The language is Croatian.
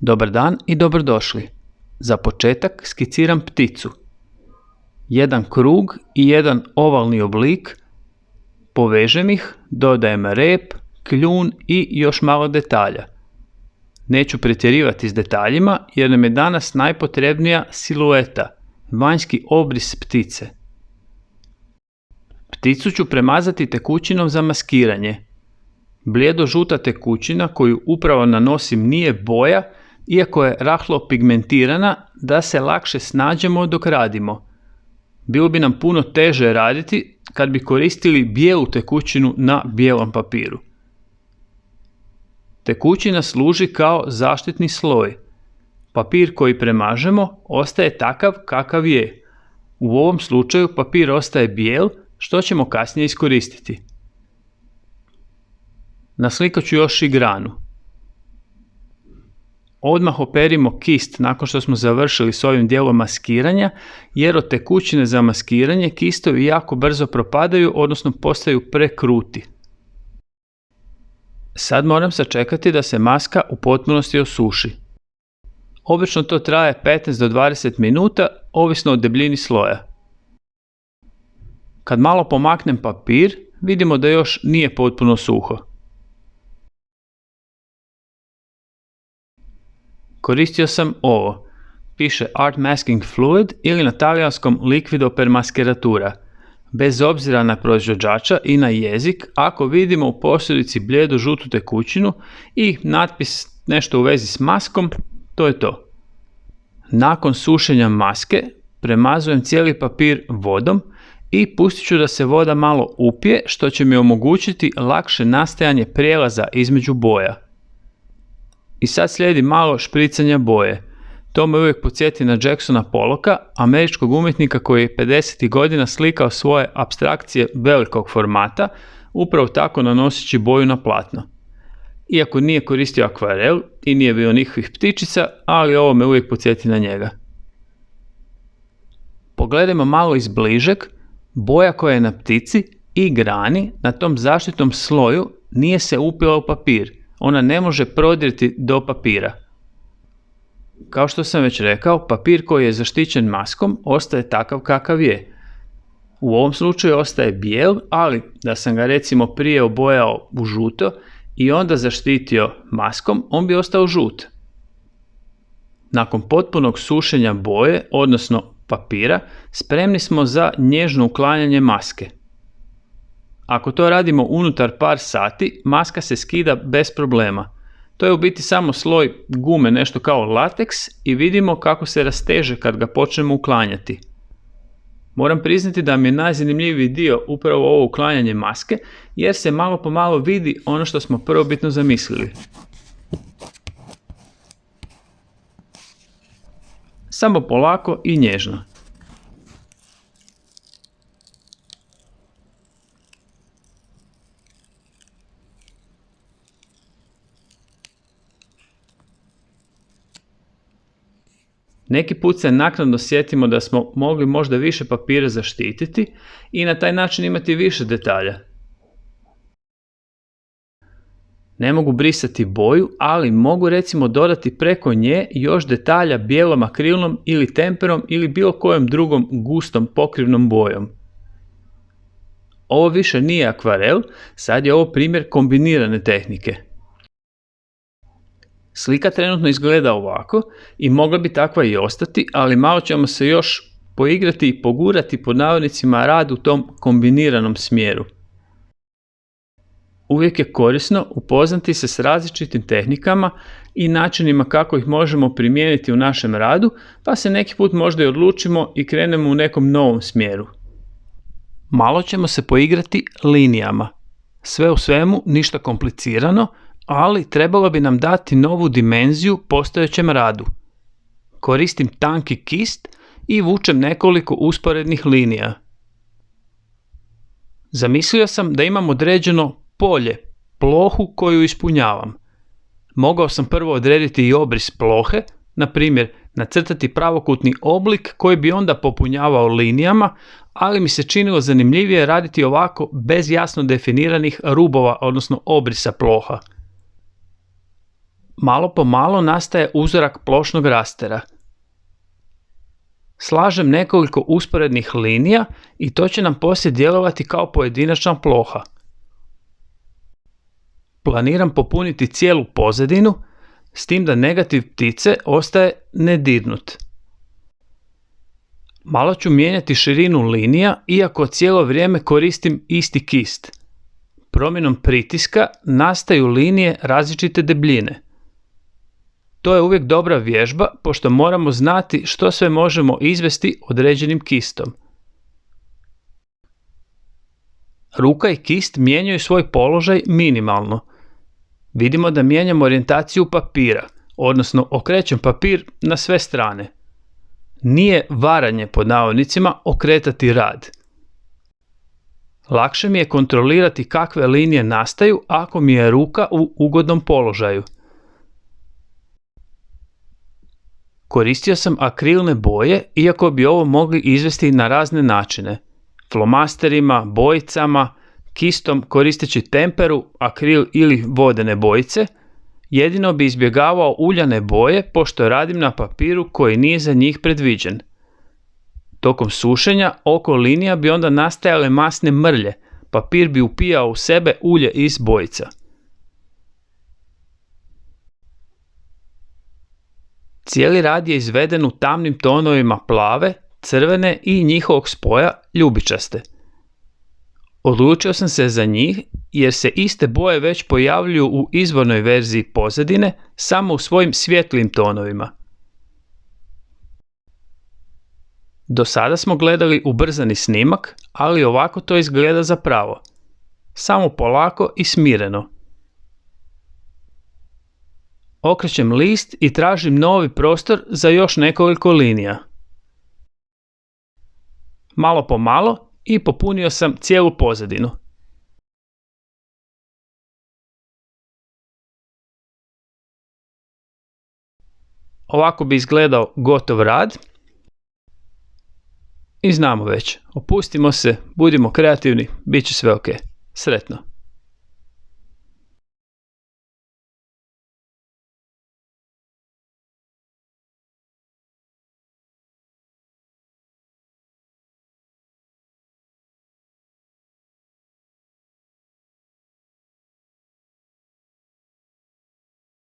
Dobar dan i dobrodošli. Za početak skiciram pticu. Jedan krug i jedan ovalni oblik, povežem ih, dodajem rep, kljun i još malo detalja. Neću pretjerivati s detaljima jer nam je danas najpotrebnija silueta, vanjski obris ptice. Pticu ću premazati tekućinom za maskiranje. Blijedo žuta tekućina koju upravo nanosim nije boja, iako je rahlo pigmentirana da se lakše snađemo dok radimo. Bilo bi nam puno teže raditi kad bi koristili bijelu tekućinu na bijelom papiru. Tekućina služi kao zaštitni sloj. Papir koji premažemo ostaje takav kakav je. U ovom slučaju papir ostaje bijel, što ćemo kasnije iskoristiti. Naslikat ću još i granu. Odmah operimo kist nakon što smo završili s ovim dijelom maskiranja, jer od tekućine za maskiranje kistovi jako brzo propadaju, odnosno postaju prekruti. Sad moram sačekati da se maska u potpunosti osuši. Obično to traje 15 do 20 minuta, ovisno o debljini sloja. Kad malo pomaknem papir, vidimo da još nije potpuno suho. Koristio sam ovo. Piše Art Masking Fluid ili na talijanskom Liquido per Mascheratura. Bez obzira na proizvođača i na jezik, ako vidimo u posljedici blijedu žutu tekućinu i natpis nešto u vezi s maskom, to je to. Nakon sušenja maske premazujem cijeli papir vodom i pustit ću da se voda malo upije, što će mi omogućiti lakše nastajanje prijelaza između boja. I sad slijedi malo špricanja boje. To me uvijek podsjeti na Jacksona Pollocka, američkog umjetnika koji je 50. godina slikao svoje apstrakcije velikog formata, upravo tako nanoseći boju na platno. Iako nije koristio akvarel i nije bio nikakvih ptičica, ali ovo me uvijek podsjeti na njega. Pogledajmo malo izbližeg, boja koja je na ptici i grani na tom zaštitnom sloju nije se upila u papir. Ona ne može prodrijeti do papira. Kao što sam već rekao, papir koji je zaštićen maskom ostaje takav kakav je. U ovom slučaju ostaje bijel, ali da sam ga recimo prije obojao u žuto i onda zaštitio maskom, on bi ostao žut. Nakon potpunog sušenja boje, odnosno papira, spremni smo za nježno uklanjanje maske. Ako to radimo unutar par sati, maska se skida bez problema. To je u biti samo sloj gume, nešto kao lateks, i vidimo kako se rasteže kad ga počnemo uklanjati. Moram priznati da mi je najzanimljiviji dio upravo ovo uklanjanje maske, jer se malo po malo vidi ono što smo prvobitno zamislili. Samo polako i nježno. Neki put se naknadno sjetimo da smo mogli možda više papira zaštititi i na taj način imati više detalja. Ne mogu brisati boju, ali mogu recimo dodati preko nje još detalja bijelom akrilom ili temperom ili bilo kojom drugom gustom pokrivnom bojom. Ovo više nije akvarel, sad je ovo primjer kombinirane tehnike. Slika trenutno izgleda ovako i mogla bi takva i ostati, ali malo ćemo se još poigrati i pogurati pod navodnicima rad u tom kombiniranom smjeru. Uvijek je korisno upoznati se s različitim tehnikama i načinima kako ih možemo primijeniti u našem radu, pa se neki put možda i odlučimo i krenemo u nekom novom smjeru. Malo ćemo se poigrati linijama. Sve u svemu ništa komplicirano, ali trebalo bi nam dati novu dimenziju postojećem radu. Koristim tanki kist i vučem nekoliko usporednih linija. Zamislio sam da imam određeno polje, plohu koju ispunjavam. Mogao sam prvo odrediti i obris plohe, na primjer nacrtati pravokutni oblik koji bi onda popunjavao linijama, ali mi se činilo zanimljivije raditi ovako bez jasno definiranih rubova, odnosno obrisa ploha. Malo po malo nastaje uzorak plošnog rastera. Slažem nekoliko usporednih linija i to će nam poslije djelovati kao pojedinačna ploha. Planiram popuniti cijelu pozadinu, s tim da negativ ptice ostaje nedirnut. Malo ću mijenjati širinu linija, iako cijelo vrijeme koristim isti kist. Promjenom pritiska nastaju linije različite debljine. To je uvijek dobra vježba, pošto moramo znati što sve možemo izvesti određenim kistom. Ruka i kist mijenjaju svoj položaj minimalno. Vidimo da mijenjam orijentaciju papira, odnosno okrećem papir na sve strane. Nije varanje pod navodnicima okretati rad. Lakše mi je kontrolirati kakve linije nastaju ako mi je ruka u ugodnom položaju. Koristio sam akrilne boje, iako bi ovo mogli izvesti na razne načine. Flomasterima, bojicama, kistom koristeći temperu, akril ili vodene bojice. Jedino bi izbjegavao uljane boje, pošto radim na papiru koji nije za njih predviđen. Tokom sušenja oko linija bi onda nastajale masne mrlje, papir bi upijao u sebe ulje iz bojica. Cijeli rad je izveden u tamnim tonovima plave, crvene i njihovog spoja ljubičaste. Odlučio sam se za njih jer se iste boje već pojavljuju u izvornoj verziji pozadine, samo u svojim svjetlijim tonovima. Do sada smo gledali ubrzani snimak, ali ovako to izgleda zapravo. Samo polako i smireno. Okrećem list i tražim novi prostor za još nekoliko linija. Malo po malo i popunio sam cijelu pozadinu. Ovako bi izgledao gotov rad. I znamo već, opustimo se, budimo kreativni, bit će sve ok. Sretno!